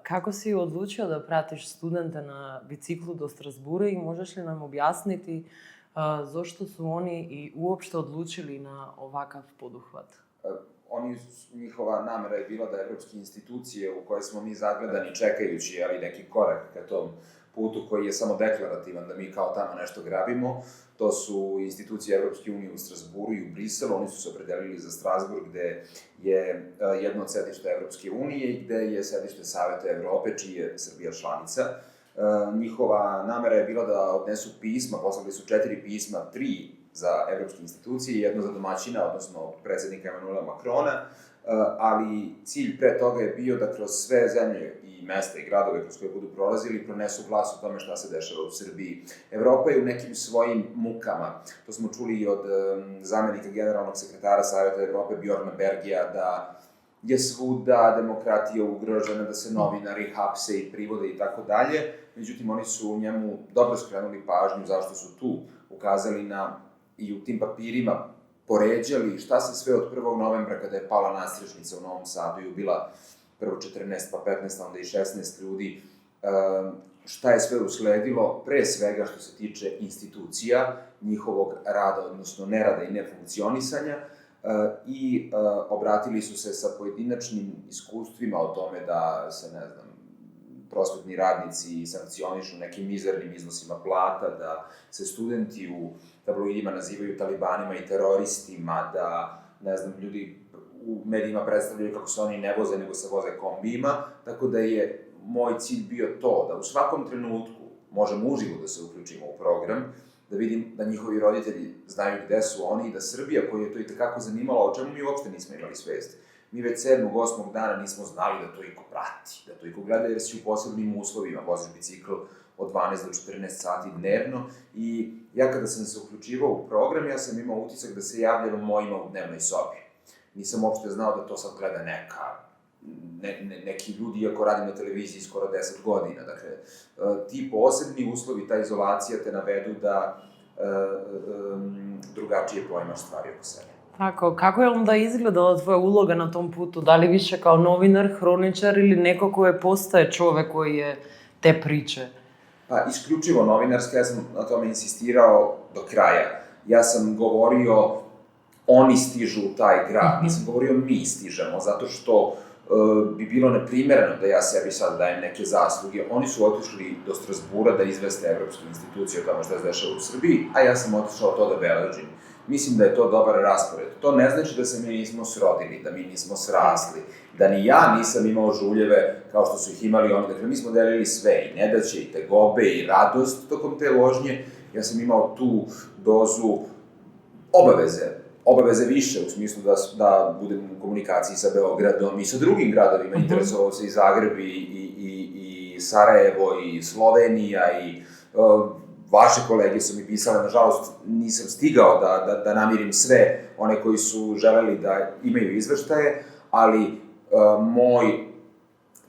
Kako si odlučio da pratiš studente na biciklu do Strasbura i možeš li nam objasniti zašto su oni i uopšte odlučili na ovakav poduhvat? Njihova namera je bila da evropske institucije u koje smo mi zagledani čekajući neki korak ka tom putu koji je samo deklarativan da mi kao tamo nešto grabimo, to su institucije Evropske unije u Strasburu i u Briselu. Oni su se opredelili za Strasburg, gde je jedno od sedišta Evropske unije i gde je sedište Saveta Evrope, čiji je Srbija članica. Njihova namera je bila da odnesu pisma, poslali su 4 pisma, 3 za evropske institucije i jedno za domaćina, odnosno predsednika Emanuela Makrona, ali cilj pre toga je bio da kroz sve zemlje i mesta i gradove kroz koje budu prolazili pronesu glas o tome šta se dešava u Srbiji. Evropa je u nekim svojim mukama. To smo čuli i od zamenika generalnog sekretara Saveta Evrope Bjorna Bergija, da je svuda demokratija ugrožena, da se novinari hapse i privode i tako dalje. Međutim, oni su njemu dobro skrenuli pažnju zašto su tu, ukazali na i u tim papirima poređali šta se sve od 1. novembra, kada je pala nadstrešnica u Novom Sadu i ubila prvo 14, pa 15, onda i 16 ljudi, šta je sve usledilo, pre svega što se tiče institucija, njihovog rada, odnosno nerada i nefunkcionisanja, i obratili su se sa pojedinačnim iskustvima o tome da se, prosvetni radnici sankcionišu nekim mizernim iznosima plata, da se studenti u tabloidima nazivaju talibanima i teroristima, da, ljudi u medijima predstavljaju kako se oni ne voze, nego se voze kombijima, tako da je moj cilj bio to, da u svakom trenutku možemo uživo da se uključimo u program, da vidim da njihovi roditelji znaju gde su oni i da Srbija, koju je to i tekako zanimala, o čemu mi uopšte nismo imali svest. Mi već 7. 8. dana nismo znali da to iko prati, da to iko gleda, jer si u posebnim uslovima, voziš bicikl od 12 do 14 sati dnevno i ja kada sam se uključivao u program, ja sam imao utisak da se javljam mojima u dnevnoj sobi. Nisam uopšte znao da to sad gleda neki ljudi, iako radim na televiziji skoro 10 godina. Dakle, ti posebni uslovi, ta izolacija te navedu da drugačije pojmaš stvari oko sebe. Tako, kako je onda izgledala tvoja uloga na tom putu? Da li više kao novinar, hroničar ili neko koje postaje čovek koji je te priče? Pa, isključivo novinarska, ja sam na tome insistirao do kraja. Ja sam govorio, oni stižu u taj grad, nisam govorio mi stižemo, zato što bi bilo neprimereno da ja sebi sad dajem neke zasluge. Oni su otišli do Strasbura da izveste evropske institucije o tome šta se dešava u Srbiji, a ja sam otišao to da beležim. Mislim da je to dobar raspored. To ne znači da se mi nismo srodili, da mi nismo srasli, da ni ja nisam imao žuljeve kao što su ih imali oni. Dakle, mi smo delili sve, i nedaće, i tegobe, i radost tokom te vožnje. Ja sam imao tu dozu obaveze više, u smislu da budem u komunikaciji sa Beogradom i sa drugim gradovima. Interesovao se i Zagreb, i Sarajevo, i Slovenija, i vaše kolege su mi pisale, nažalost nisam stigao da namirim sve one koji su želeli da imaju izveštaje, ali moj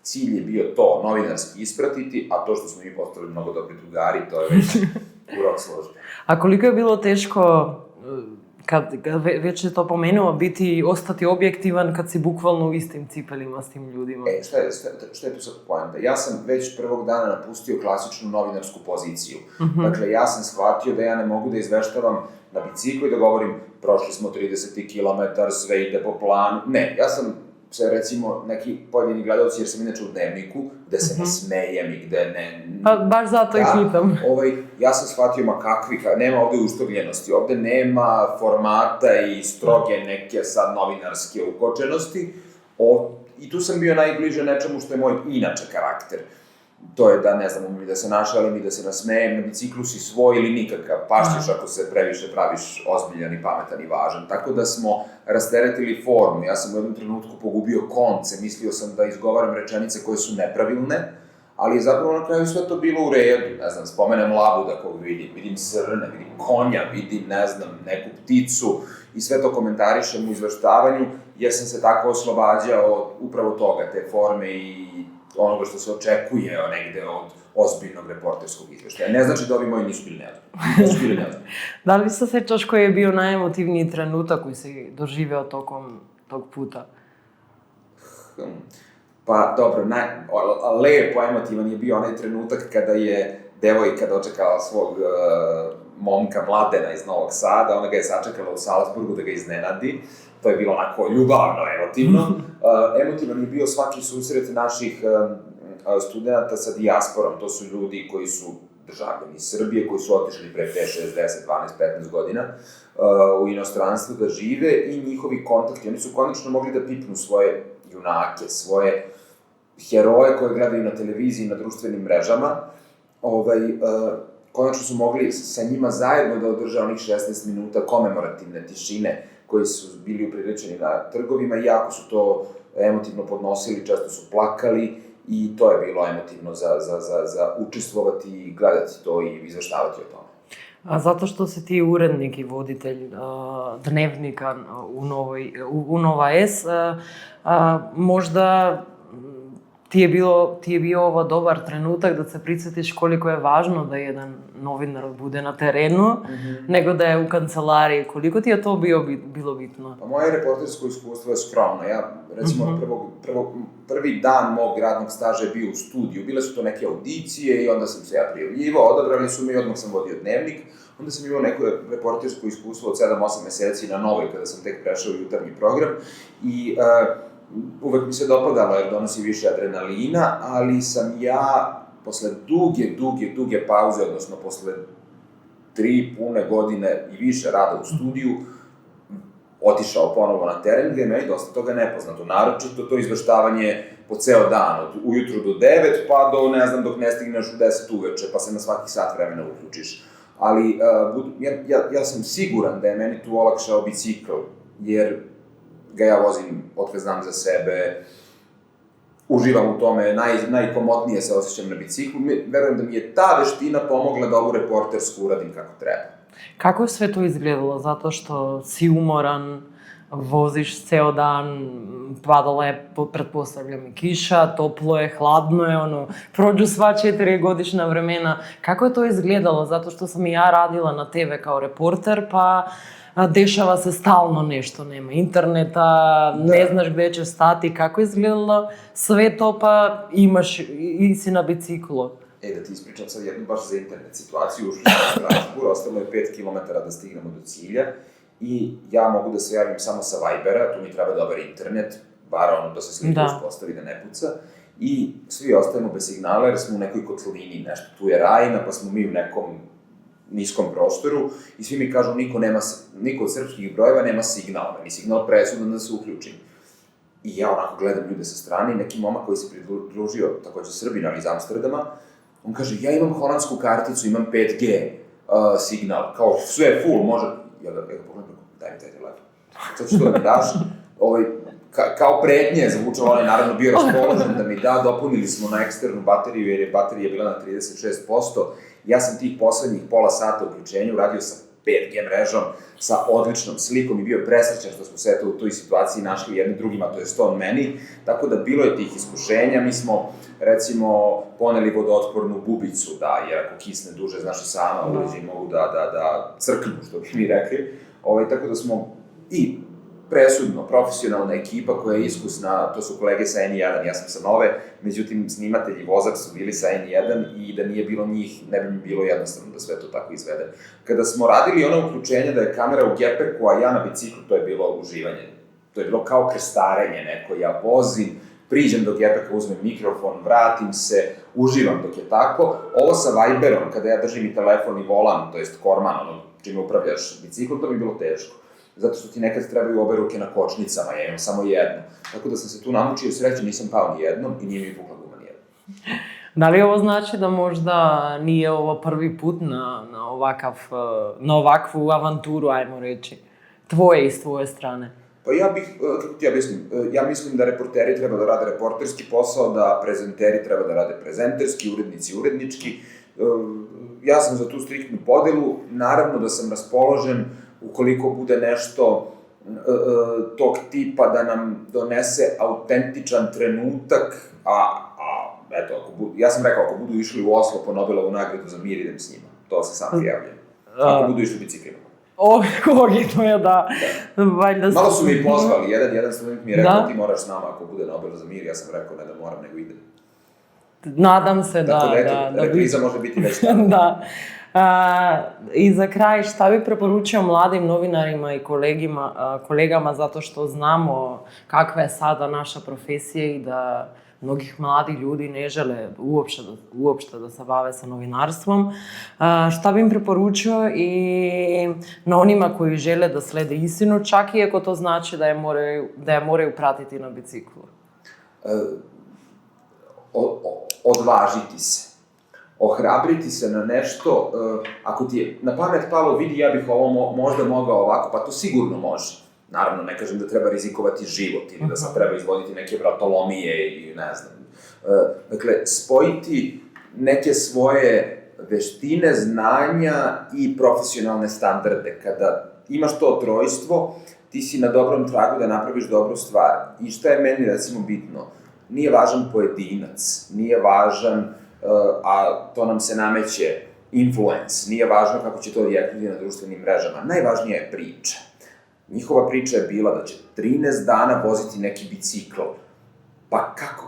cilj je bio to, novinarski ispratiti, a to što smo mi postali mnogo dobri drugari, to je već urok službe. A koliko je bilo teško, kad već je to pomenuo, ostati objektivan kad si bukvalno u istim cipelima s tim ljudima? Šta je tu sad poenta? Ja sam već prvog dana napustio klasičnu novinarsku poziciju. Dakle, ja sam shvatio da ja ne mogu da izveštavam na biciklu i da govorim prošli smo 30 km, sve ide po planu. Ne, ja sam se, recimo, neki pojedini gledalci, jer sam inače u Dnevniku, gde se ne smejem i gde ne... Pa, baš zato i pitam. Ja sam shvatio, nema ovde uštogljenosti, ovde nema formata i stroge neke sad novinarske ukočenosti, i tu sam bio najbliže nečemu što je moj inače karakter. To je da, umem da se našalim i da se nasmejem, na biciklu si svoj ili nikakav, pašćeš ako se previše praviš ozbiljan i pametan i važan. Tako da smo rasteretili formu, ja sam u jednom trenutku pogubio konce, mislio sam da izgovaram rečenice koje su nepravilne, ali je zapravo na kraju sve to bilo u redu, spomenem labuda kog vidim srne, vidim konja, vidim, neku pticu i sve to komentarišem u izveštavanju, jer sam se tako oslobađao upravo toga, te forme i onoga što se očekuje negde od ozbiljnog reporterskog izveštaja. Ne znači da ovi moji nisu bili neozbiljni. Da li se sećaš koji je bio najemotivniji trenutak koji si doživeo tokom tog puta? Pa dobro, lepo emotivan je bio onaj trenutak kada je devojka dočekala svog momka Mladena iz Novog Sada, ona ga je sačekala u Salzburgu da ga iznenadi. To je bilo onako ljubavno, emotivno. Emotivan je bio svaki susret naših studenta sa dijasporom. To su ljudi koji su državljani iz Srbije, koji su otišli pre 5, 6, 10, 12, 15 godina u inostranstvu da žive i njihovi kontakti. Oni su konačno mogli da pipnu svoje junake, svoje heroje koje gledaju na televiziji, na društvenim mrežama. Konačno su mogli sa njima zajedno da održe onih 16 minuta komemorativne tišine koji su bili upriličeni na trgovima i jako su to emotivno podnosili, često su plakali i to je bilo emotivno za učestvovati i gledati to i izveštavati o tome. A zato što si ti urednik i voditelj dnevnika u Nova S, možda ti je bio ovo dobar trenutak da se prisjetiš koliko je važno da jedan novinar bude na terenu, nego da je u kancelariji. Koliko ti je to bilo bitno? Pa moje reportersko iskustvo je skromno. Ja, recimo, prvi dan mog radnog staža je bio u studiju. Bile su to neke audicije i onda sam se ja prijavljivao, odabrali su me i odmah sam vodio dnevnik. Onda sam imao neko reportersko iskustvo od 7-8 meseci na Novoj, kada sam tek prešao u jutarnji program. I uvek mi se dopadalo jer donosi više adrenalina, ali sam ja posle duge pauze, odnosno posle 3 pune godine i više rada u studiju, otišao ponovo na teren gde je meni dosta toga nepoznato. Naročito to izveštavanje po ceo dan, od ujutru do 9, pa do, ne znam, dok ne stigneš u 10 uveče, pa se na svaki sat vremena uključiš. Ali ja sam siguran da je meni tu olakšao bicikl, jer ga ja vozim otkad znam za sebe, uživam u tome, najkomotnije se osjećam na biciklu. Verujem da mi je ta veština pomogla da ovu reportersku uradim kako treba. Kako je sve to izgledalo? Zato što si umoran, voziš ceo dan, padala je, pretpostavljam, i kiša, toplo je, hladno je, prođu sva 4 godišnja vremena. Kako je to izgledalo? Zato što sam i ja radila na TV kao reporter, pa dešava se stalno nešto, nema interneta, ne znaš gde će stati, kako je izgledalo sve to, pa i si na biciklu. Da ti ispričam sad jednu baš za internet situaciju, ušli smo u Strasbourg, ostalo je 5 km da stignemo do cilja i ja mogu da se javim samo sa Vibera, tu mi treba dobar internet, bar da se slika uspostavi da ne puca, i svi ostajemo bez signala jer smo u nekoj kotlini, nešto, tu je Rajna, pa smo mi u nekom niskom prostoru i svi mi kažu niko od srpskih brojeva nema signal, meni signal presudan da se uključim. I ja onako gledam ljude sa strane i neki momak koji se pridružio, takođe Srbin, ali iz Amsterdama, on kaže, ja imam holandsku karticu, imam 5G signal, kao sve je full, može... Ja ga pogledam, daj mi taj telefon. Sad što da mi daš, kao pretnje je zvučalo, on je naravno bio raspoložen da mi da, dopunili smo na eksternu bateriju jer je baterija bila na 36%. Ja sam tih poslednjih pola sata uključenja uradio sa 5G mrežom, sa odličnom slikom i bio presrećan što smo se eto u toj situaciji našli jedni drugima, to je on meni, tako da bilo je tih iskušenja. Mi smo, recimo, poneli vodootpornu bubicu, jer ako kisne duže, znaš i sama, uređaji mogu da crknu, što bi mi rekli, tako da smo i presudno, profesionalna ekipa koja je iskusna, to su kolege sa N1, ja sam sa Nove, međutim, snimatelji vozač su bili sa N1 i da nije bilo njih, ne bi mi bilo jednostavno da sve to tako izvede. Kada smo radili ono uključenje da je kamera u gepeku, a ja na biciklu, to je bilo uživanje. To je bilo kao krstarenje neko, ja vozim, priđem do gepeka, uzmem mikrofon, vratim se, uživam dok je tako. Ovo sa Viberom, kada ja držim i telefon i volan, to jest korman, čime upravljaš biciklom, to mi je bilo teško. Zato što ti nekad trebaju obe ruke na kočnicama, ja imam samo jednu. Tako da sam se tu namučio, sreće nisam pao ni jednom i nije mi pukla guma ni jednom. Da li ovo znači da možda nije ovo prvi put na ovakvu avanturu, ajmo reći, tvoje i s tvoje strane? Pa ja bih, kako ti objasnim, ja mislim da reporteri treba da rade reporterski posao, da prezenteri treba da rade prezenterski, urednici urednički. Ja sam za tu striktnu podelu, naravno da sam raspoložen ukoliko bude nešto tog tipa da nam donese autentičan trenutak, ja sam rekao, ako budu išli u Oslo po Nobelovu nagradu za mir, idem s njima. To se sam prijavljam. Ako budu išli biciklima. Logitno je da valjda... Malo su mi pozvali, jedan student mi je rekao ti moraš s nama ako bude Nobel za mir, ja sam rekao ne da moram, nego idem. Nadam se da... Dakle, repriza može biti već tamo. Da. I za kraj, šta bi preporučio mladim novinarima i kolegama, zato što znamo kakva je sada naša profesija i da mnogih mladih ljudi ne žele uopšte da se bave sa novinarstvom. Šta bi im preporučio i na onima koji žele da slede istinu, čak i ako to znači da je moraju pratiti na biciklu? Odvažiti se. Ohrabriti se na nešto, ako ti je na pamet palo, vidi ja bih ovo možda mogao ovako, pa to sigurno može. Naravno, ne kažem da treba rizikovati život ili da sad treba izvoditi neke vratolomije i ne znam. Dakle, spojiti neke svoje veštine, znanja i profesionalne standarde. Kada imaš to trojstvo, ti si na dobrom tragu da napraviš dobru stvar. I šta je meni, recimo, bitno? Nije važan pojedinac, nije važan, a to nam se nameće, influence, nije važno kako će to odjeknuti na društvenim mrežama. Najvažnija je priča. Njihova priča je bila da će 13 dana voziti neki bicikl. Pa kako?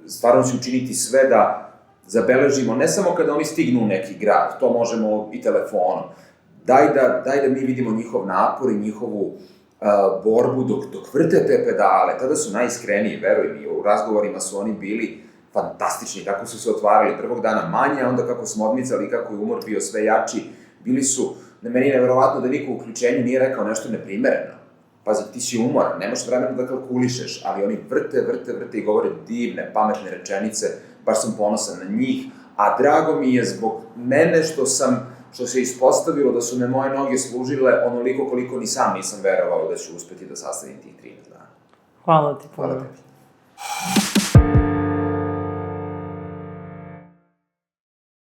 Stvarno će učiniti sve da zabeležimo, ne samo kada oni stignu u neki grad, to možemo i telefonom. Daj da mi vidimo njihov napor i njihovu borbu dok vrte te pedale. Tada su najiskreniji, veruj mi, u razgovorima su oni bili fantastični, kako su se otvarali prvog dana manje, a onda kako smo odmicali i kako je umor bio sve jači, bili su, na meni je nevjerovatno da niko u uključenju nije rekao nešto neprimereno. Pazi, ti si umoran, nemaš vremena da kalkulišeš, ali oni vrte i govore divne, pametne rečenice, baš sam ponosan na njih, a drago mi je zbog mene što se ispostavilo da su me moje noge služile onoliko koliko ni sam nisam verovao da ću uspeti da sastavim tih 13 dana. Hvala ti. Hvala tebi.